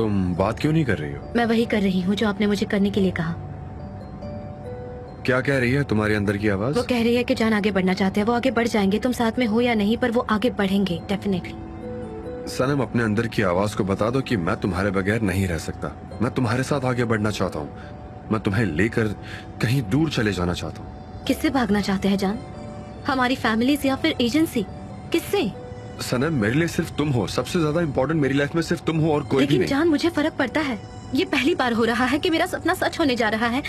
तुम बात क्यों नहीं कर रही हो? मैं वही कर रही हूँ जो आपने मुझे करने के लिए कहा। क्या कह रही है तुम्हारी अंदर की आवाज? वो कह रही है कि जान आगे बढ़ना चाहते हैं। वो आगे बढ़ जाएंगे, तुम साथ में हो या नहीं, पर वो आगे बढ़ेंगे डेफिनेटली। सनम, अपने अंदर की आवाज को बता दो कि मैं तुम्हारे बगैर नहीं रह सकता। मैं तुम्हारे साथ आगे बढ़ना चाहता हूँ। मैं तुम्हें लेकर कहीं दूर चले जाना चाहता हूँ। किससे भागना चाहते हैं जान? हमारी फैमिली से या फिर एजेंसी? किससे? सनम, मेरे लिए सिर्फ तुम हो। सबसे ज्यादा इम्पोर्टेंट मेरी लाइफ में सिर्फ तुम हो और कोई भी लेकिन नहीं। जान, मुझे फर्क पड़ता है। ये पहली बार हो रहा है कि मेरा सपना सच होने जा रहा है।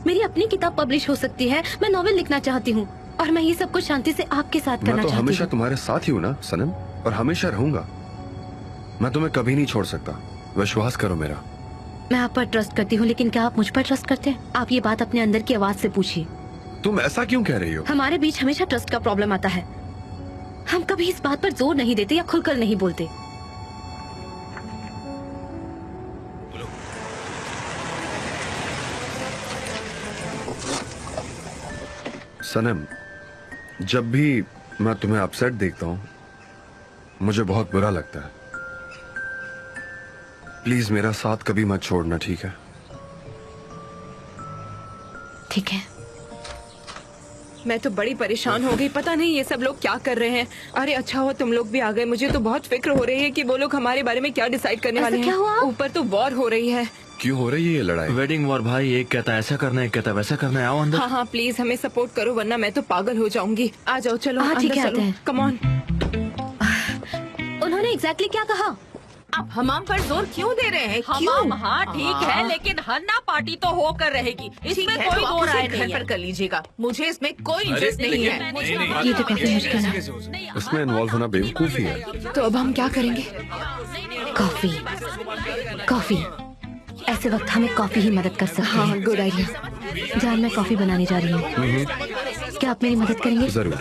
मेरी अपनी किताब पब्लिश हो सकती है। मैं नॉवेल लिखना चाहती हूँ और मैं ये सब कुछ शांति से आपके साथ करना मैं तो चाहती हमेशा हूँ। तुम्हारे साथ ही हूँ ना सनम, और हमेशा रहूंगा। मैं तुम्हें कभी नहीं छोड़ सकता, विश्वास करो मेरा। मैं आप पर ट्रस्ट करती हूँ, लेकिन क्या आप मुझ पर ट्रस्ट करते हैं? आप ये बात अपने अंदर की आवाज से पूछिए। तुम ऐसा क्यों कह रही हो? हमारे बीच हमेशा ट्रस्ट का प्रॉब्लम आता है। हम कभी इस बात पर जोर नहीं देते या खुलकर नहीं बोलते। सनम, जब भी मैं तुम्हें अपसेट देखता हूँ मुझे बहुत बुरा लगता है। प्लीज मेरा साथ कभी मत छोड़ना, ठीक है? ठीक है। मैं तो बड़ी परेशान हो गई। पता नहीं ये सब लोग क्या कर रहे हैं। अरे अच्छा हुआ तुम लोग भी आ गए। मुझे तो बहुत फिक्र हो रही है कि वो लोग हमारे बारे में क्या डिसाइड करने ऐसा वाले क्या हैं। हुआ? ऊपर तो वॉर हो रही है। क्यों हो रही है ये लड़ाई? वेडिंग वॉर भाई। एक कहता है ऐसा करना है, एक कहता है वैसा करना है। आओ अंदर। हाँ हाँ प्लीज हमें सपोर्ट करो, वरना मैं तो पागल हो जाऊंगी। आ जाओ, चलो हाँ, ठीक अंदर है, चलो। आते हैं। Come on. उन्होंने एग्जैक्टली क्या कहा? आप हमाम पर जोर क्यों दे रहे हैं? हमाम हाँ ठीक है, लेकिन हन्ना पार्टी तो होकर रहेगी। इसमें कोई दो राय घर नहीं पर है। कर लीजिएगा। मुझे इसमें कोई इंटरेस्ट नहीं है। ये तो काफी मुश्किल है। इसमें इन्वॉल्व होना बेवकूफी है। तो अब हम क्या करेंगे? Coffee, coffee. ऐसे वक्त हमें कॉफी ही मदद कर सकती है। हाँ गुड आइडिया। जान, मैं कॉफी बनाने जा रही हूँ। क्या आप मेरी मदद करेंगे? जरूर।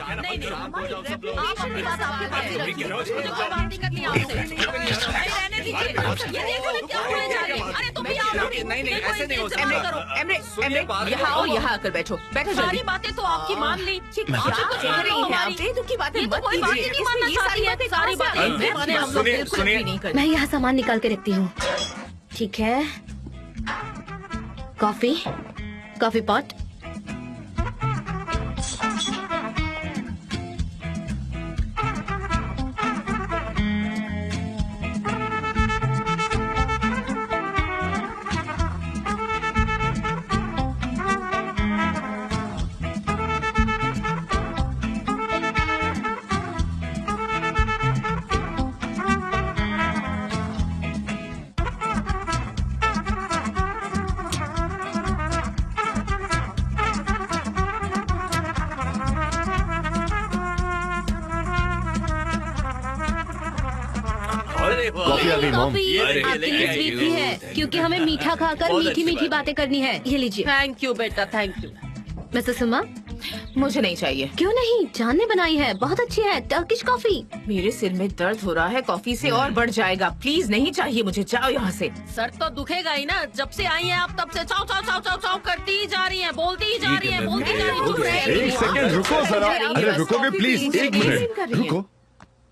यहाँ आओ, यहाँ आकर बैठो। बैठो सारी जल्दी। बातें तो आपकी मान ली। क्या कह रही हैं आप? बेतुकी की बातें ये तो मत कोई बात ही कीजिए। नहीं मानना ये चाहती है। सारी बातें हम लोग बिल्कुल भी नहीं करते। मैं यहाँ सामान निकाल के रखती हूँ। ठीक है। Coffee, coffee pot. कॉफी आ गई मॉम। कॉफी आपके लिए स्वीट भी है, क्योंकि हमें मीठा खाकर मीठी मीठी बातें करनी है। ये लीजिए। थैंक यू बेटा, थैंक यू। मिसेस सुमा, मुझे नहीं चाहिए। क्यों नहीं? जान ने बनाई है, बहुत अच्छी है। Turkish coffee. मेरे सिर में दर्द हो रहा है, कॉफी से और बढ़ जाएगा। प्लीज नहीं चाहिए मुझे, जाओ यहाँ से। सर तो दुखेगा ही ना। जब से आई हैं आप तब से चाव चाव चाव चाव चाव करती ही जा रही हैं, बोलती ही जा रही हैं, बोलती ही जा रही हैं। चुप रहिए। एक सेकंड रुको जरा। अरे रुकोगे प्लीज? एक मिनट रुको।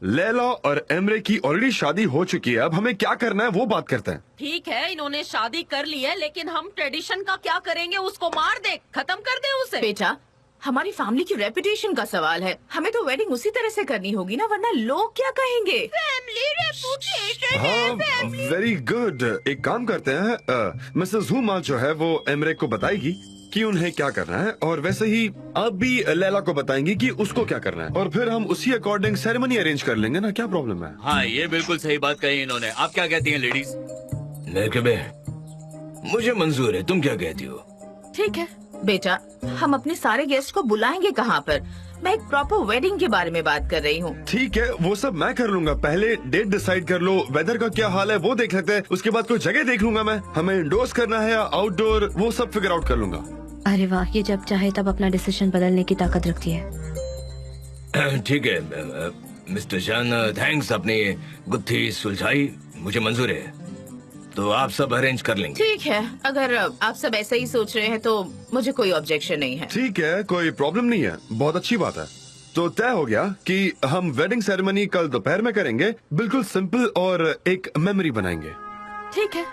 लैला और एमरे की ऑलरेडी शादी हो चुकी है। अब हमें क्या करना है वो बात करते हैं। ठीक है, इन्होंने शादी कर ली है, लेकिन हम ट्रेडिशन का क्या करेंगे? उसको मार दे, खत्म कर दे उसे। बेटा, हमारी फैमिली की रेपुटेशन का सवाल है। हमें तो वेडिंग उसी तरह से करनी होगी ना, वरना लोग क्या कहेंगे? Family reputation. हाँ, वेरी गुड। एक काम करते हैं, मिसेस हुमा जो है वो एमरे को बताएगी कि उन्हें क्या करना है, और वैसे ही आप भी लैला को बताएंगी कि उसको क्या करना है, और फिर हम उसी अकॉर्डिंग सेरेमनी अरेंज कर लेंगे ना। क्या प्रॉब्लम है? हाँ, ये बिल्कुल सही बात कही इन्होंने। आप क्या कहती हैं लेडीज? नरकबे, मुझे मंजूर है। तुम क्या कहती हो? ठीक है बेटा, हम अपने सारे गेस्ट को बुलाएंगे कहाँ पर? मैं एक प्रॉपर वेडिंग के बारे में बात कर रही हूँ। ठीक है, वो सब मैं कर लूंगा। पहले डेट डिसाइड कर लो, वेदर का क्या हाल है वो देख लेते हैं। उसके बाद कोई जगह देख लूंगा मैं। हमें इंडोर्स करना है या आउटडोर, वो सब फिगर आउट कर लूंगा। अरे वाह, ये जब चाहे तब अपना डिसीजन बदलने की ताकत रखती है। ठीक है मिस्टर जान, थैंक्स। अपनी गुत्थी सुलझाई, मुझे मंजूर है। तो आप सब अरेंज कर लेंगे? ठीक है, अगर आप सब ऐसा ही सोच रहे हैं तो मुझे कोई ऑब्जेक्शन नहीं है। ठीक है, कोई प्रॉब्लम नहीं है। बहुत अच्छी बात है। तो तय हो गया कि हम वेडिंग सेरेमनी कल दोपहर में करेंगे। बिल्कुल सिंपल और एक मेमोरी बनाएंगे। ठीक है।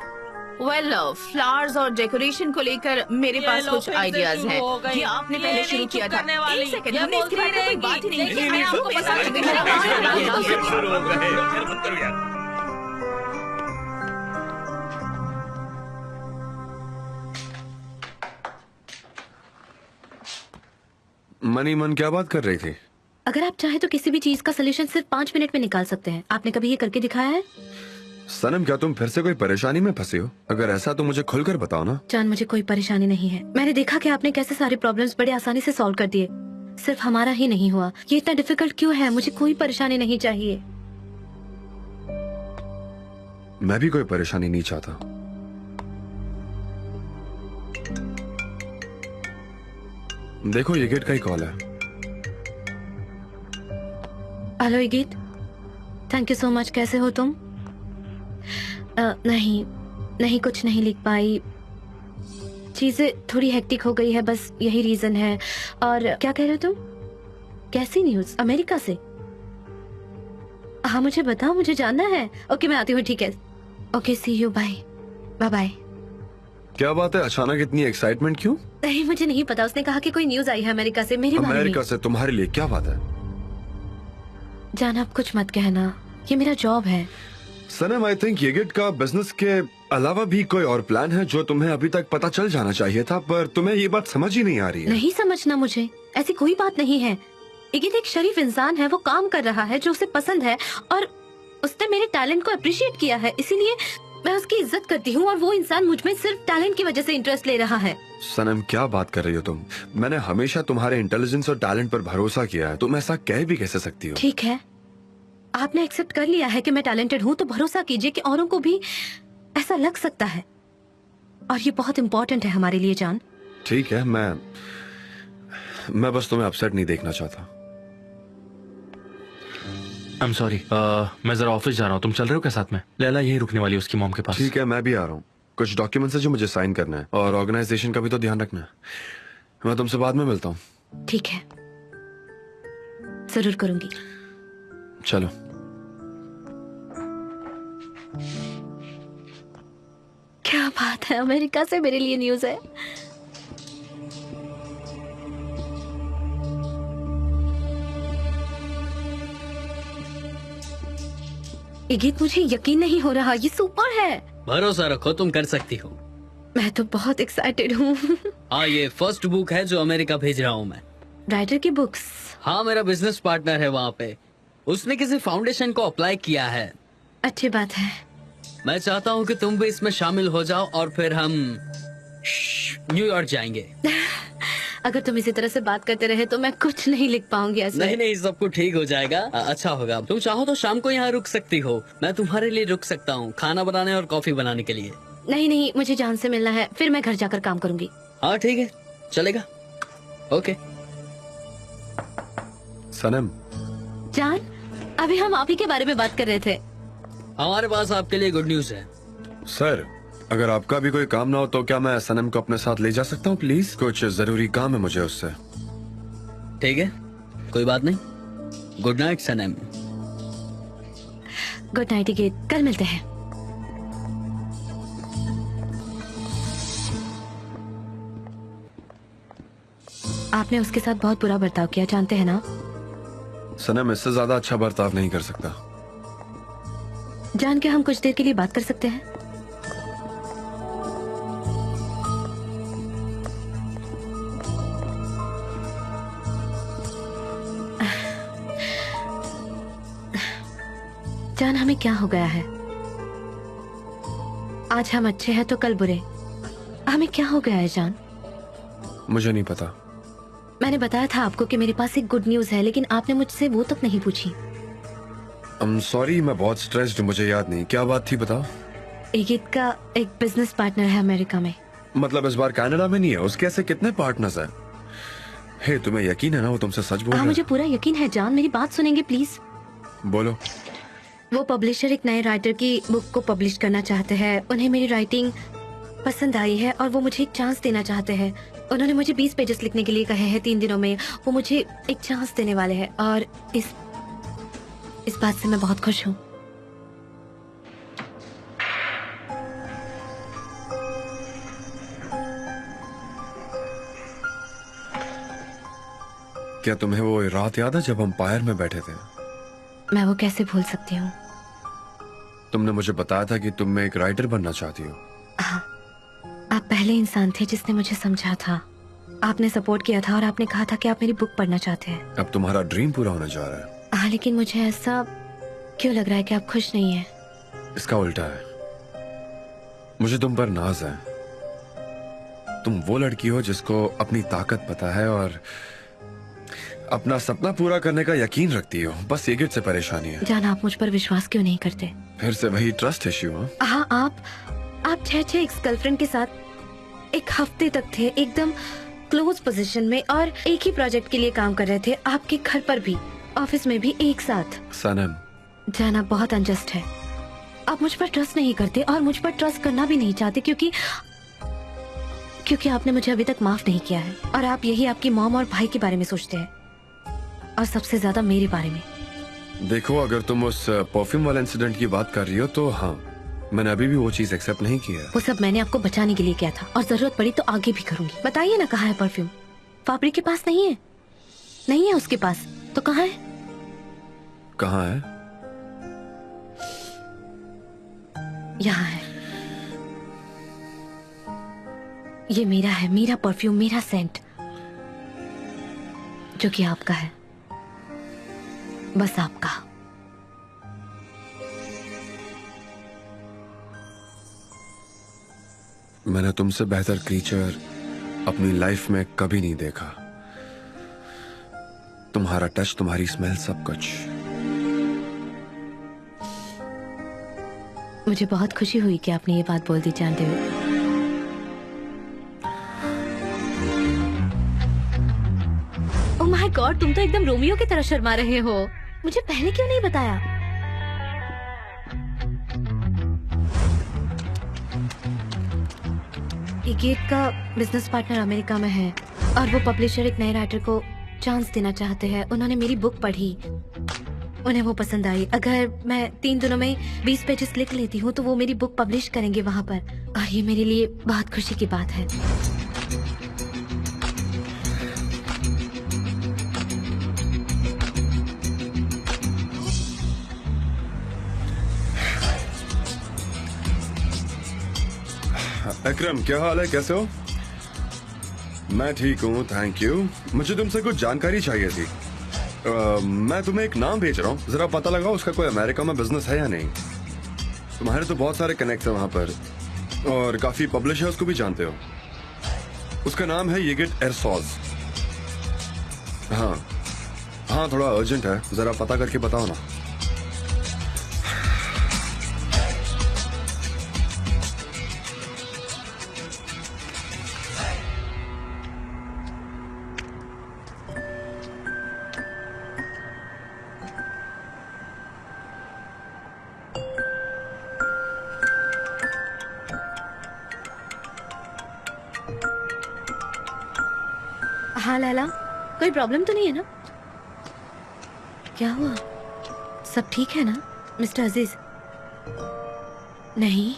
वेल, फ्लावर्स और डेकोरेशन को लेकर मेरे ये पास लो, कुछ फिर से आइडियाज शुरू हैं। हो गई। ये आपने ये पहले नहीं शुरू चुप किया था। करने वाली। एक सेकंड, ये हमने इसके बारे में कोई बोलती बात ही नहीं रहेगी। की। मैं आपको बता दूंगी। शुरू हो गए। मत करो यार। मनी मन क्या बात कर रही थी? अगर आप चाहे तो किसी भी चीज का सोल्यूशन सिर्फ 5 मिनट में निकाल सकते हैं। आपने कभी ये करके दिखाया है? सनम, क्या तुम फिर से कोई परेशानी में फंसे हो? अगर ऐसा तो मुझे खुलकर बताओ ना। जान, मुझे कोई परेशानी नहीं है। मैंने देखा कि आपने कैसे सारे प्रॉब्लम्स बड़े आसानी से सॉल्व कर दिए। सिर्फ हमारा ही नहीं हुआ। ये इतना डिफिकल्ट क्यों है? मुझे कोई परेशानी नहीं चाहिए। मैं भी कोई परेशानी नहीं चाहता। देखो, ये गेट का ही कॉल है। हेलो इगित, थैंक यू सो मच। कैसे हो तुम? नहीं कुछ नहीं लिख पाई। चीजें थोड़ी हेक्टिक हो गई है, बस यही रीजन है। और क्या कह रहे हो तुम? कैसी न्यूज? अमेरिका से? हाँ मुझे बताओ, मुझे जानना है। ओके मैं आती हूँ। ठीक है, okay see you, bye bye bye. क्या बात है, अचानक इतनी एक्साइटमेंट क्यों? नहीं मुझे नहीं पता। उसने कहा कि कोई न्यूज आई है अमेरिका से मेरे बारे में। अमेरिका से तुम्हारे लिए क्या बात है? जान आप कुछ मत कहना, ये मेरा जॉब है। सनम, आई थिंक ये गेट का बिजनेस के अलावा भी कोई और प्लान है जो तुम्हें अभी तक पता चल जाना चाहिए था, पर तुम्हें ये बात समझ ही नहीं आ रही है। नहीं समझना मुझे, ऐसी कोई बात नहीं है। इगित एक शरीफ इंसान है, वो काम कर रहा है जो उसे पसंद है और उसने मेरे टैलेंट को अप्रिशिएट किया है, इसीलिए मैं उसकी इज्जत करती हूँ। और वो इंसान मुझ में सिर्फ टैलेंट की वजह से इंटरेस्ट ले रहा है। सनम, क्या बात कर रही हो तुम? मैंने हमेशा तुम्हारे इंटेलिजेंस और टैलेंट पर भरोसा किया है। तुम ऐसा कह भी कैसे सकती हो? ठीक है, आपने एक्सेप्ट कर लिया है कि मैं टैलेंटेड हूँ, तो भरोसा कीजिए कि औरों को भी ऐसा लग सकता है। और ये बहुत इम्पोर्टेंट है हमारे लिए जान। ठीक है, मैं बस तुम्हें अपसेट नहीं देखना चाहता। I am sorry. मैं जरा ऑफिस जा रहा हूँ, तुम चल रहे हो क्या साथ में? लैला यहीं रुकने वाली है उसकी मॉम के पास। ठीक है, मैं भी आ रहा हूँ। कुछ डॉक्यूमेंट्स है जो मुझे साइन करना है और ऑर्गेनाइजेशन का भी तो ध्यान रखना है। मैं तुमसे बाद में मिलता हूँ। ठीक है, जरूर करूंगी। चलो। क्या बात है, अमेरिका से मेरे लिए न्यूज है। इगित मुझे यकीन नहीं हो रहा, ये सुपर है। भरोसा रखो, तुम कर सकती हो। मैं तो बहुत एक्साइटेड हूँ। हाँ, ये फर्स्ट बुक है जो अमेरिका भेज रहा हूँ मैं। राइटर की बुक्स? हाँ, मेरा बिजनेस पार्टनर है वहाँ पे। उसने किसी फाउंडेशन को अप्लाई किया है। अच्छी बात है। मैं चाहता हूँ कि तुम भी इसमें शामिल हो जाओ और फिर हम न्यूयॉर्क जाएंगे। अगर तुम इसी तरह से बात करते रहे तो मैं कुछ नहीं लिख पाऊंगी ऐसे। नहीं नहीं, सब कुछ ठीक हो जाएगा। अच्छा होगा। तुम चाहो तो शाम को यहाँ रुक सकती हो। मैं तुम्हारे लिए रुक सकता हूँ, खाना बनाने और कॉफी बनाने के लिए। नहीं, मुझे जान से मिलना है, फिर मैं घर जाकर काम करूंगी। हाँ ठीक है, चलेगा। ओके। सनम, जान, अभी हम आप ही के बारे में बात कर रहे थे। हमारे पास आपके लिए गुड न्यूज है। सर, अगर आपका भी कोई काम ना हो तो क्या मैं सनम को अपने साथ ले जा सकता हूँ प्लीज? कुछ जरूरी काम है मुझे उससे। ठीक है, कोई बात नहीं। गुड नाइट सनम। गुड नाइट इगित, कल मिलते हैं। आपने उसके साथ बहुत बुरा बर्ताव किया, जानते हैं ना? सनम, इससे ज्यादा अच्छा बर्ताव नहीं कर सकता। जान के हम कुछ देर के लिए बात कर सकते हैं? जान, हमें क्या हो गया है? आज हम अच्छे हैं तो कल बुरे। हमें क्या हो गया है जान? मुझे नहीं पता। मैंने बताया था आपको कि मेरे पास एक गुड न्यूज है, लेकिन आपने मुझसे वो तक नहीं पूछी। सॉरी, मैं बहुत स्ट्रेस्ड हूँ, मुझे याद नहीं। क्या बात थी बताओ। इगित का एक बिजनेस पार्टनर है अमेरिका में। मतलब इस बार कनाडा में नहीं है? उसके ऐसे कितने पार्टनर्स हैं? हे, तुम्हें यकीन है ना वो तुमसे सच बोल रहा है? मुझे पूरा यकीन है जान, मेरी बात सुनेंगे प्लीज? बोलो। वो पब्लिशर एक नए राइटर की बुक को पब्लिश करना चाहते हैं। उन्हें मेरी राइटिंग पसंद आई है और वो मुझे एक चांस देना चाहते हैं। उन्होंने मुझे 20 पेजेस लिखने के लिए कहे हैं 3 दिनों में। वो मुझे एक चांस देने वाले हैं और इस बात से मैं बहुत खुश हूँ। क्या तुम्हें वो रात याद है जब हम पायर में बैठे थे? मैं वो कैसे भूल सकती हूँ। तुमने मुझे बताया था कि तुम एक राइटर बनना चाहती हो। हाँ, आप पहले इंसान थे जिसने मुझे समझा था। आपने सपोर्ट किया था और आपने कहा था कि आप मेरी बुक पढ़ना चाहते हैं। अब तुम्हारा ड्रीम पूरा होने जा रहा है। हाँ, लेकिन मुझे ऐसा क्यों लग रहा है कि आप खुश नहीं हैं? इसका उल्टा है। मुझे तुम पर नाज है। तुम वो लड़की हो जिसको अपनी ताकत पता है और अपना सपना पूरा करने का यकीन रखती हो। बस ये से परेशानी है। जान, आप मुझ पर विश्वास क्यों नहीं करते? फिर से वही ट्रस्ट इश्यू। हाँ, आप 6 एक्स गर्लफ्रेंड के साथ एक हफ्ते तक थे, एकदम क्लोज पोजीशन में, और एक ही प्रोजेक्ट के लिए काम कर रहे थे। आपके घर पर भी, ऑफिस में भी एक साथ। सनम, जान, आप बहुत अनजस्ट है। आप मुझ पर ट्रस्ट नहीं करते और मुझ पर ट्रस्ट करना भी नहीं चाहते क्योंकि आपने मुझे अभी तक माफ नहीं किया है। और आप यही आपकी मॉम और भाई के बारे में सोचते हैं, और सबसे ज्यादा मेरे बारे में। देखो, अगर तुम उस परफ्यूम वाले इंसिडेंट की बात कर रही हो तो हाँ, मैंने अभी भी वो चीज एक्सेप्ट नहीं की है। वो सब मैंने आपको बचाने के लिए किया था, और जरूरत पड़ी तो आगे भी करूंगी। बताइए ना, कहाँ है परफ्यूम? फाबरी के पास नहीं है? नहीं है उसके पास, तो कहाँ है? कहाँ है? यहाँ है। ये मेरा है, मेरा परफ्यूम, मेरा सेंट, जो कि आपका है, बस आपका। मैंने तुमसे बेहतर क्रीचर अपनी लाइफ में कभी नहीं देखा। तुम्हारा टच, तुम्हारी स्मेल, सब कुछ। मुझे बहुत खुशी हुई कि आपने ये बात बोल दी जानते हुए। ओह माय गॉड, तुम तो एकदम रोमियो की तरह शर्मा रहे हो। मुझे पहले क्यों नहीं बताया? गेट का बिजनेस पार्टनर अमेरिका में है, और वो पब्लिशर एक नए राइटर को चांस देना चाहते हैं। उन्होंने मेरी बुक पढ़ी, उन्हें वो पसंद आई। अगर मैं 3 दिनों में 20 पेजेस लिख लेती हूँ तो वो मेरी बुक पब्लिश करेंगे वहाँ पर, और ये मेरे लिए बहुत खुशी की बात है। अकरम, क्या हाल है? कैसे हो? मैं ठीक हूँ, थैंक यू। मुझे तुमसे कुछ जानकारी चाहिए थी। मैं तुम्हें एक नाम भेज रहा हूँ, जरा पता लगाओ उसका कोई अमेरिका में बिजनेस है या नहीं। तुम्हारे तो बहुत सारे कनेक्ट है वहाँ पर, और काफी पब्लिशर्स को भी जानते हो। उसका नाम है येगेट एरसोज। हाँ हाँ, थोड़ा अर्जेंट है, जरा पता करके बताओ ना। हाँ लैला, कोई प्रॉब्लम तो नहीं है ना? क्या हुआ? सब ठीक है ना मिस्टर अजीज? नहीं,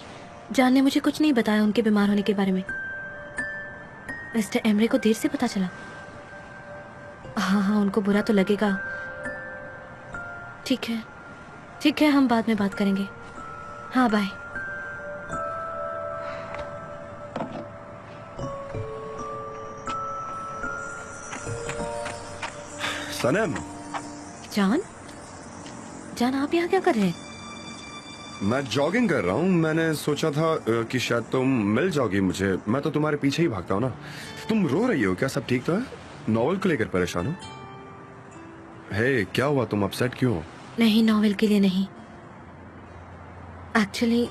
जान ने मुझे कुछ नहीं बताया उनके बीमार होने के बारे में। मिस्टर एमरे को देर से पता चला। हाँ हाँ, उनको बुरा तो लगेगा। ठीक है ठीक है, हम बाद में बात करेंगे। हाँ, बाय। सनम। जान, जान आप यहाँ क्या कर रहे हैं? मैं जॉगिंग कर रहा हूँ। मैंने सोचा था कि शायद तुम मिल जाओगी मुझे। मैं तो तुम्हारे पीछे ही भागता हूँ ना। तुम रो रही हो क्या? सब ठीक तो है? नॉवेल को लेकर परेशान हो? हे, क्या हुआ? तुम अपसेट क्यों हो? नहीं, नॉवेल के लिए नहीं। एक्चुअली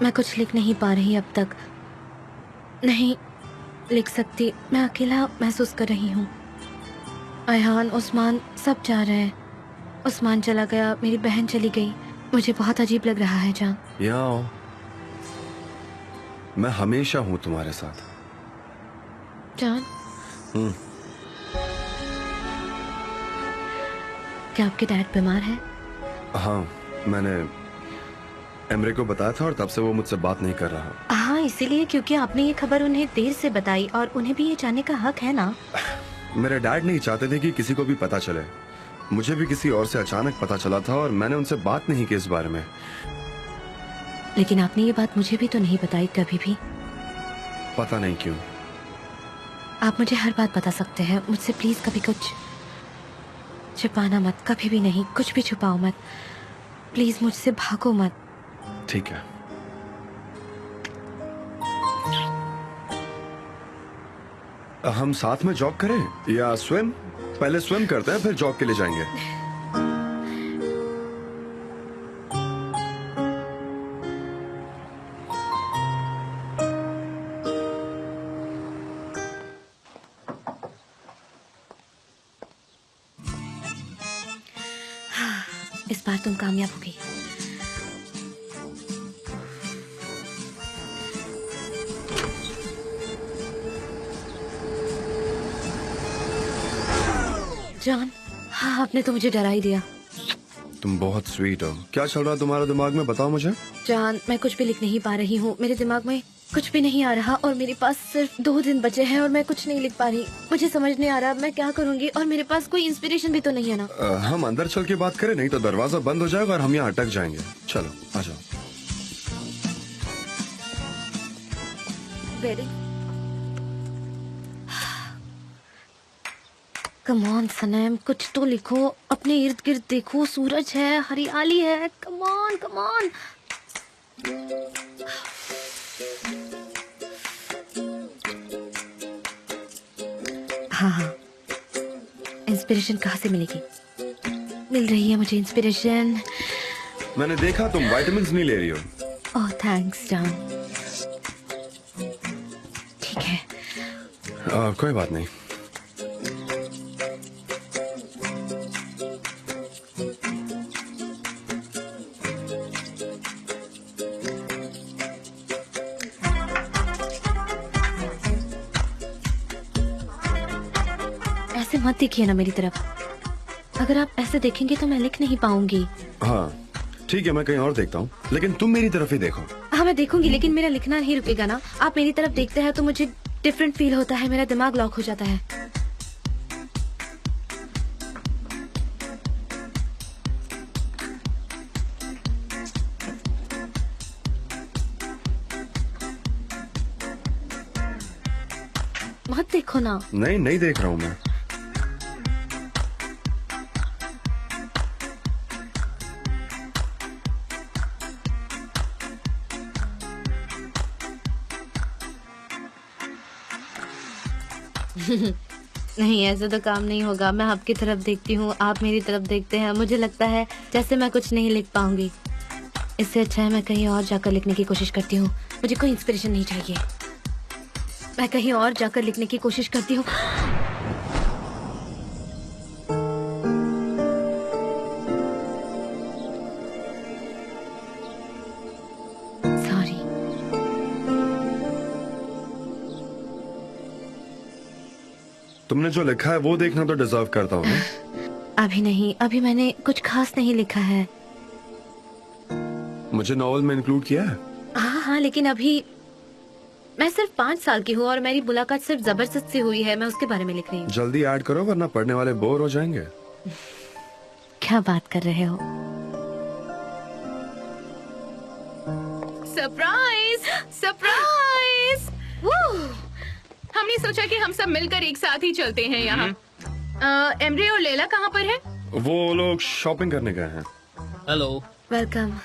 मैं कुछ लिख नहीं पा रही अब तक। नहीं लिख सकती, मैं अकेला महसूस कर रही हूँ। अयहान, उस्मान सब जा रहे हैं। उस्मान चला गया, मेरी बहन चली गई। मुझे बहुत अजीब लग रहा है जान। यहाँ आओ, मैं हमेशा हूँ तुम्हारे साथ। जान, क्या आपके डैड बीमार है? हाँ, मैंने एमरे को बताया था और तब से वो मुझसे बात नहीं कर रहा। हाँ, इसीलिए क्योंकि आपने ये खबर उन्हें देर से बताई और उन्हें भी ये जानने का हक है ना। मेरे डैड नहीं चाहते थे कि किसी को भी पता चले। मुझे भी किसी और से अचानक पता चला था और मैंने उनसे बात नहीं की इस बारे में। लेकिन आपने ये बात मुझे भी तो नहीं बताई कभी भी। पता नहीं क्यों। आप मुझे हर बात बता सकते हैं, मुझसे प्लीज कभी कुछ छुपाना मत, कभी भी नहीं, कुछ भी छुपाओ मत प्लीज, मुझसे भागो मत। ठीक है। हम साथ में जॉग करें या स्विम? पहले स्विम करते हैं फिर जॉग के लिए जाएंगे। इस बार तुम कामयाब हो गई। जॉन, हाँ आपने तो मुझे डरा ही दिया। तुम बहुत स्वीट हो। क्या चल रहा है तुम्हारे दिमाग में, बताओ मुझे। जॉन, मैं कुछ भी लिख नहीं पा रही हूँ, मेरे दिमाग में कुछ भी नहीं आ रहा और मेरे पास सिर्फ 2 दिन बचे हैं और मैं कुछ नहीं लिख पा रही। मुझे समझ नहीं आ रहा मैं क्या करूँगी और मेरे पास कोई इंस्पिरेशन भी तो नहीं है ना। हम अंदर चल के बात करें, नहीं तो दरवाजा बंद हो जाएगा और हम यहाँ अटक जाएंगे। चलो आ जाओ। कम ऑन सनम, कुछ तो लिखो, अपने इर्द गिर्द देखो, सूरज है, हरियाली है, कम ऑन कम ऑन। हाँ, इंस्पिरेशन कहाँ से मिलेगी? मिल रही है मुझे इंस्पिरेशन। मैंने देखा तुम विटामिन्स नहीं ले रही हो। ओह थैंक्स जॉन। ठीक है। कोई बात नहीं। ऐसे मत देखिए ना मेरी तरफ, अगर आप ऐसे देखेंगे तो मैं लिख नहीं पाऊंगी। हाँ ठीक है, मैं कहीं और देखता हूँ, लेकिन तुम मेरी तरफ ही देखो। हाँ मैं देखूंगी, लेकिन मेरा लिखना नहीं रुकेगा ना। आप मेरी तरफ देखते हैं तो मुझे डिफरेंट फील होता है, मेरा दिमाग लॉक हो जाता है। मत देखो ना। नहीं नहीं देख रहा हूँ मैं। नहीं ऐसे तो काम नहीं होगा। मैं आपकी तरफ देखती हूँ, आप मेरी तरफ देखते हैं, मुझे लगता है जैसे मैं कुछ नहीं लिख पाऊंगी। इससे अच्छा है मैं कहीं और जाकर लिखने की कोशिश करती हूँ। मुझे कोई इंस्पिरेशन नहीं चाहिए, मैं कहीं और जाकर लिखने की कोशिश करती हूँ। सॉरी। तुमने जो लिखा है वो देखना तो डिजर्व करता हूँ ना? अभी नहीं, अभी मैंने कुछ खास नहीं लिखा है। मुझे नॉवल में इंक्लूड किया है? हाँ हाँ, लेकिन अभी मैं सिर्फ 5 साल की हूँ और मेरी मुलाकात सिर्फ जबरदस्त से हुई है, मैं उसके बारे में लिख रही हूँ। जल्दी ऐड करो वरना पढ़ने वाले बोर हो जाएंगे। क्या बात कर रहे हो? Surprise surprise. हमने सोचा कि हम सब मिलकर एक साथ ही चलते हैं यहाँ। एमरे और लैला कहाँ पर है? वो लोग शॉपिंग करने गए हैं। हेलो। वेलकम।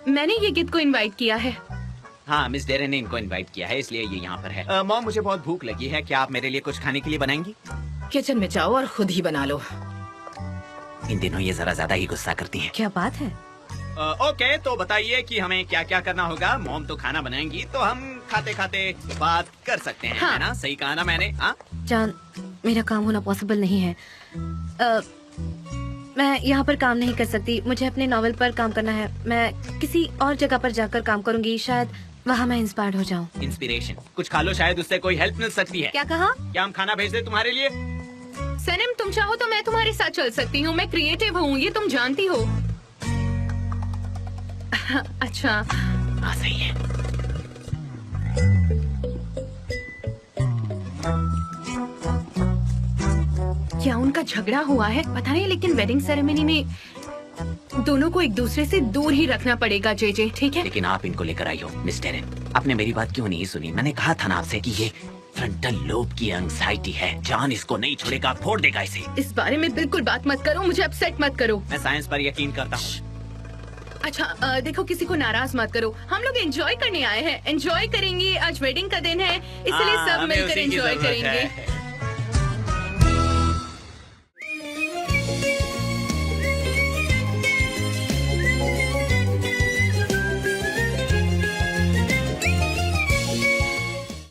मैंने ये गिद को इनवाइट किया है। हाँ, मिस डेरे ने इनको इनवाइट किया है, इसलिए ये यहाँ पर है। मॉम, मुझे बहुत भूख लगी है, क्या आप मेरे लिए कुछ खाने के लिए बनाएंगी? किचन में जाओ और खुद ही बना लो। इन दिनों ये जरा ज्यादा ही गुस्सा करती हैं। क्या बात है? ओके, तो बताइए कि हमें क्या क्या करना होगा। मॉम तो खाना बनाएंगी तो हम खाते खाते बात कर सकते हैं। हाँ। है ना? सही कहा ना मैंने? हाँ जान, मेरा काम होना पॉसिबल नहीं है। मैं यहाँ पर काम नहीं कर सकती, मुझे अपने नॉवेल पर काम करना है। मैं किसी और जगह पर जाकर काम करूँगी, शायद वहाँ मैं इंस्पायर्ड हो जाऊँ। इंस्पिरेशन, कुछ खा लो, शायद उससे कोई हेल्प मिल सकती है। क्या कहा? क्या हम खाना भेज दे तुम्हारे लिए? सनम, तुम चाहो तो मैं तुम्हारे साथ चल सकती हूँ, मैं क्रिएटिव हूँ, ये तुम जानती हो। अच्छा हाँ सही है। क्या उनका झगड़ा हुआ है पता नहीं, लेकिन वेडिंग सेरेमनी में दोनों को एक दूसरे से दूर ही रखना पड़ेगा। जे ठीक है? लेकिन आप इनको लेकर आई हो मिस टेरेन, आपने मेरी बात क्यों नहीं सुनी? मैंने कहा था ना आपसे कि ये फ्रंटल लोब की एंग्जाइटी है, जान इसको नहीं छोड़ेगा, फोड़ देगा इसे। इस बारे में बिल्कुल बात मत करो, मुझे अपसेट मत करो। मैं साइंस पर यकीन करता हूँ। अच्छा देखो, किसी को नाराज मत करो, हम लोग एंजॉय करने आए हैं, एंजॉय करेंगे। आज वेडिंग का दिन है, इसलिए सब मिलकर एंजॉय करेंगे।